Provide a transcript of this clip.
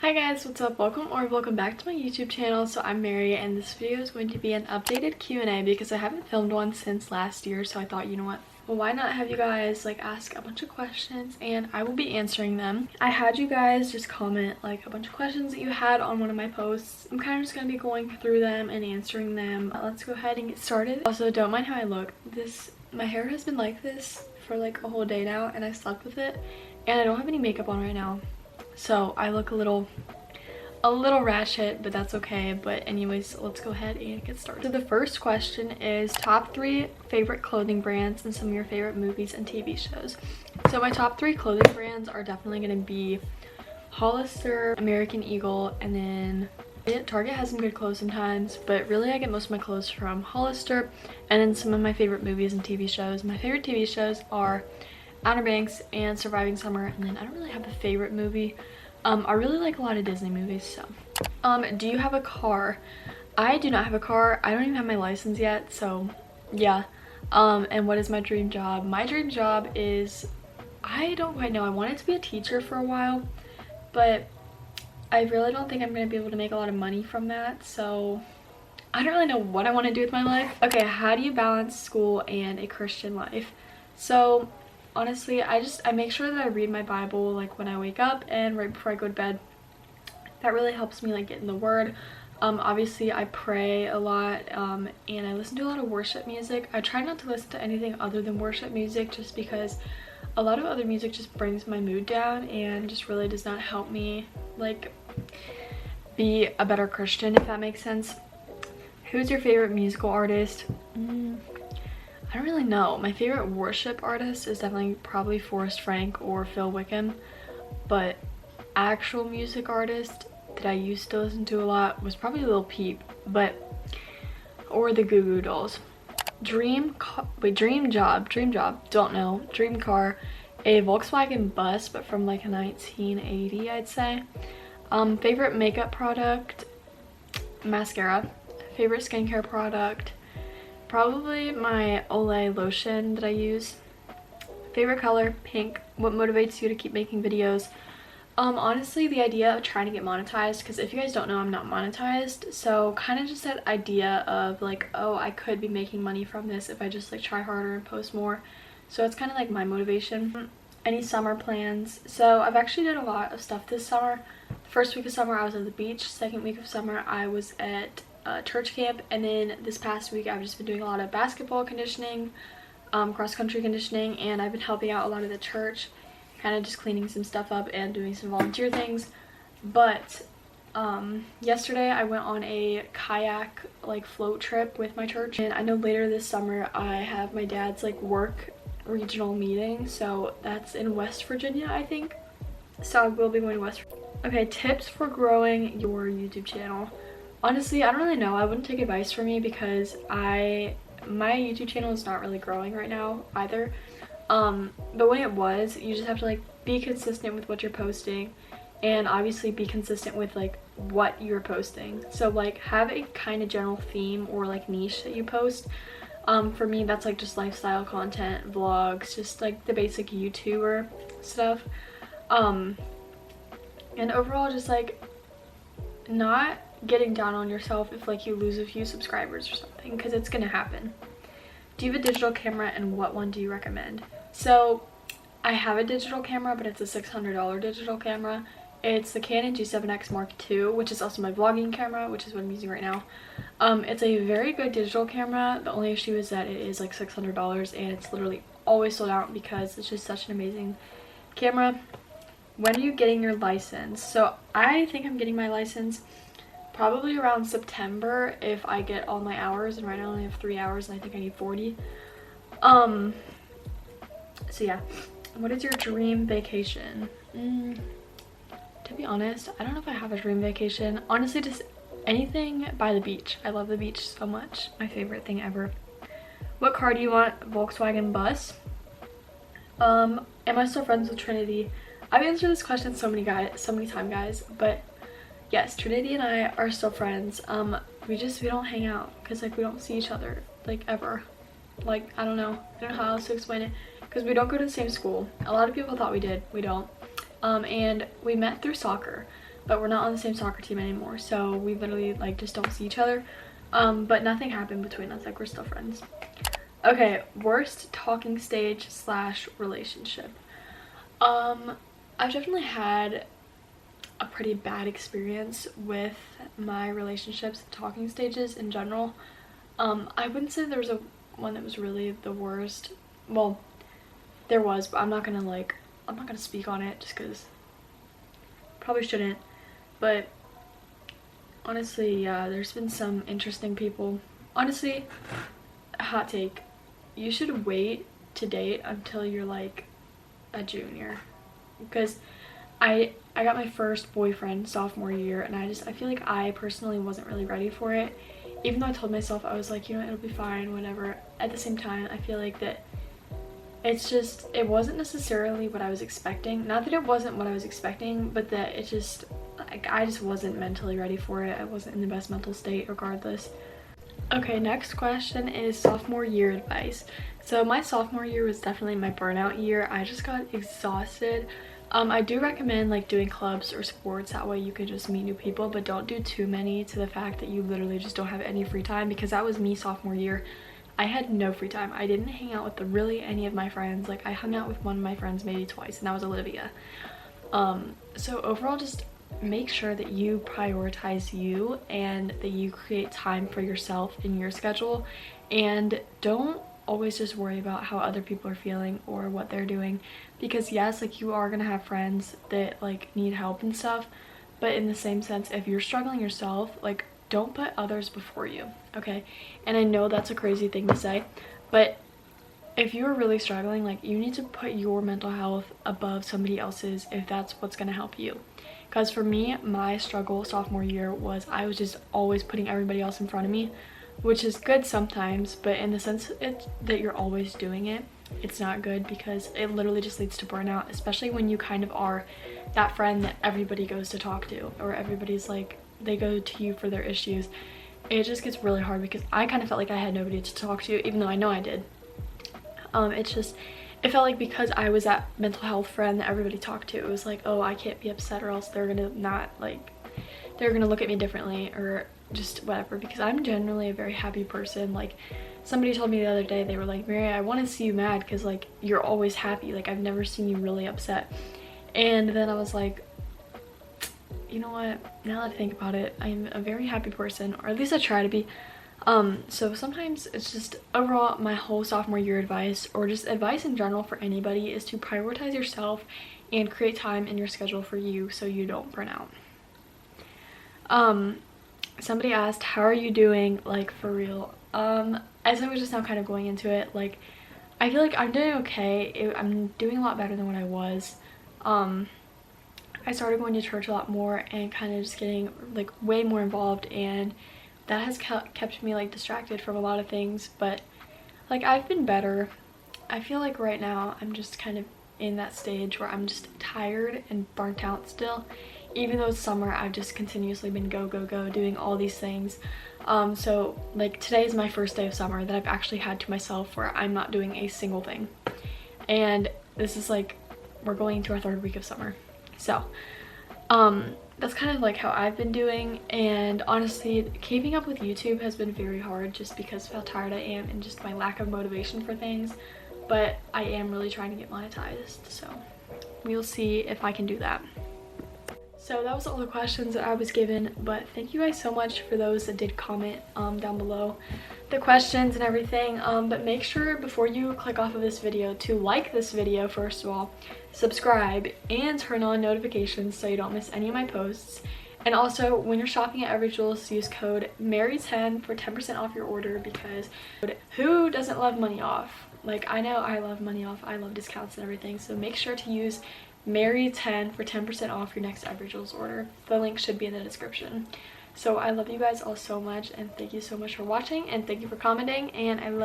Hi guys, what's up? Welcome back to my YouTube channel. So I'm Mary and this video is going to be an updated Q&A because I haven't filmed one since last year, so I thought, you know what, well, why not have you guys like ask a bunch of questions and I will be answering them. I had you guys just comment like a bunch of questions that you had on one of my posts. I'm kind of just going to be going through them and answering them. Let's go ahead and get started. Also, don't mind how I look. My hair has been like this for like a whole day now and I slept with it and I don't have any makeup on right now. So I look a little ratchet, but that's okay. But anyways, let's go ahead and get started. So the first question is top 3 favorite clothing brands and some of your favorite movies and TV shows. So my top 3 clothing brands are definitely going to be Hollister, American Eagle, and then Target has some good clothes sometimes, but really I get most of my clothes from Hollister. And then some of my favorite movies and TV shows. My favorite TV shows are Outer Banks and Surviving Summer, and then I don't really have a favorite movie. I really like a lot of Disney movies. So do you have a car? I do not have a car. I don't even have my license yet, so yeah. And what is my dream job? My dream job is, I don't quite know. I wanted to be a teacher for a while, but I really don't think I'm going to be able to make a lot of money from that, so I don't really know what I want to do with my life. Okay, how do you balance school and a Christian life? So honestly, I make sure that I read my Bible like when I wake up and right before I go to bed. That really helps me like get in the word. Obviously I pray a lot and I listen to a lot of worship music. I try not to listen to anything other than worship music just because a lot of other music just brings my mood down and just really does not help me like be a better Christian, if that makes sense. Who's your favorite musical artist? I don't really know. My favorite worship artist is definitely probably Forrest Frank or Phil Wickham, but actual music artist that I used to listen to a lot was probably Lil Peep, or the Goo Goo Dolls. Dream job, don't know. Dream car, a Volkswagen bus, but from like a 1980, I'd say. Favorite makeup product, mascara. Favorite skincare product, probably my Olay lotion that I use. Favorite color, pink. What motivates you to keep making videos? Honestly, the idea of trying to get monetized, because if you guys don't know, I'm not monetized, so kind of just that idea of like, oh, I could be making money from this if I just like try harder and post more. So it's kind of like my motivation. Any summer plans? So I've actually done a lot of stuff this summer. First week of summer I was at the beach. Second week of summer I was at church camp, and then this past week I've just been doing a lot of basketball conditioning, cross-country conditioning, and I've been helping out a lot of the church, kind of just cleaning some stuff up and doing some volunteer things. But yesterday I went on a kayak like float trip with my church, and I know later this summer I have my dad's like work regional meeting, so that's in West Virginia, I think, so I will be going to West Virginia. Okay, tips for growing your YouTube channel. Honestly, I don't really know. I wouldn't take advice from me because my YouTube channel is not really growing right now either. But when it was, you just have to like be consistent with what you're posting, and obviously be consistent with like what you're posting. So like have a kind of general theme or like niche that you post. For me, that's like just lifestyle content, vlogs, just like the basic YouTuber stuff. And overall, just like not getting down on yourself if like you lose a few subscribers or something, because it's gonna happen. Do you have a digital camera, and what one do you recommend? So I have a digital camera, but it's a $600 digital camera. It's the Canon G7X Mark II, which is also my vlogging camera, which is what I'm using right now. It's a very good digital camera. The only issue is that it is like $600 and it's literally always sold out because it's just such an amazing camera. When are you getting your license? So I think I'm getting my license probably around September if I get all my hours, and right now I only have 3 hours and I think I need 40. So yeah. What is your dream vacation? To be honest, I don't know if I have a dream vacation. Honestly, just anything by the beach. I love the beach so much. My favorite thing ever. What car do you want? Volkswagen bus. Am I still friends with Trinity? I've answered this question so many times, guys, but yes, Trinity and I are still friends. We don't hang out because like we don't see each other like ever. Like I don't know how else to explain it, because we don't go to the same school. A lot of people thought we did. We don't. And we met through soccer. but we're not on the same soccer team anymore, so we literally like just don't see each other. But nothing happened between us, like we're still friends. Okay, worst talking stage slash relationship. I've definitely had a pretty bad experience with my relationships, talking stages in general. I wouldn't say there was one that was really the worst. Well, there was, but I'm not gonna speak on it just because probably shouldn't. But honestly, yeah, there's been some interesting people. Honestly, hot take, you should wait to date until you're like a junior, because I got my first boyfriend sophomore year, and I feel like I personally wasn't really ready for it, even though I told myself, I was like, you know, it'll be fine, whatever. At the same time, I feel like that it wasn't necessarily what I was expecting. Not that it wasn't what I was expecting, but that it just, like, I just wasn't mentally ready for it. I wasn't in the best mental state regardless. Okay, next question is sophomore year advice. So my sophomore year was definitely my burnout year. I just got exhausted. I do recommend like doing clubs or sports, that way you can just meet new people, but don't do too many to the fact that you literally just don't have any free time, because that was me sophomore year. I had no free time. I didn't hang out with really any of my friends. Like, I hung out with one of my friends maybe twice, and that was Olivia. So overall, just make sure that you prioritize you and that you create time for yourself in your schedule, and don't always just worry about how other people are feeling or what they're doing, because yes, like, you are gonna have friends that like need help and stuff, but in the same sense, if you're struggling yourself, like, don't put others before you, okay? And I know that's a crazy thing to say, but if you're really struggling, like, you need to put your mental health above somebody else's if that's what's gonna help you. Because for me, my struggle sophomore year was I was just always putting everybody else in front of me, which is good sometimes, but in the sense that you're always doing it, it's not good, because it literally just leads to burnout, especially when you kind of are that friend that everybody goes to talk to, or everybody's like, they go to you for their issues. It just gets really hard, because I kind of felt like I had nobody to talk to, even though I know I did. It felt like because I was that mental health friend that everybody talked to, it was like, oh, I can't be upset or else they're gonna they're gonna look at me differently, or just whatever, because I'm generally a very happy person. Like, somebody told me the other day, they were like, Mary, I want to see you mad because like you're always happy, like I've never seen you really upset. And then I was like, you know what, now that I think about it, I'm a very happy person, or at least I try to be. So sometimes it's just, overall, my whole sophomore year advice, or just advice in general for anybody, is to prioritize yourself and create time in your schedule for you so you don't burn out. Somebody asked, how are you doing, like, for real? As I was just now kind of going into it, like, I feel like I'm doing okay. I'm doing a lot better than what I was. I started going to church a lot more and kind of just getting like way more involved, and that has kept me like distracted from a lot of things, but like I've been better. I feel like right now I'm just kind of in that stage where I'm just tired and burnt out still, even though it's summer. I've just continuously been go doing all these things. So like today is my first day of summer that I've actually had to myself, where I'm not doing a single thing, and this is like, we're going into our third week of summer. So that's kind of like how I've been doing, and honestly keeping up with YouTube has been very hard just because of how tired I am and just my lack of motivation for things, but I am really trying to get monetized, so we'll see if I can do that. So that was all the questions that I was given, but thank you guys so much for those that did comment down below the questions and everything. But make sure before you click off of this video to like this video first of all, subscribe, and turn on notifications so you don't miss any of my posts. And also, when you're shopping at Everjewels, use code MARY10 for 10% off your order, because who doesn't love money off? Like, I know I love money off, I love discounts and everything, so make sure to use Mary10 for 10% off your next Everjewels order. The link should be in the description. So I love you guys all so much, and thank you so much for watching, and thank you for commenting, and I love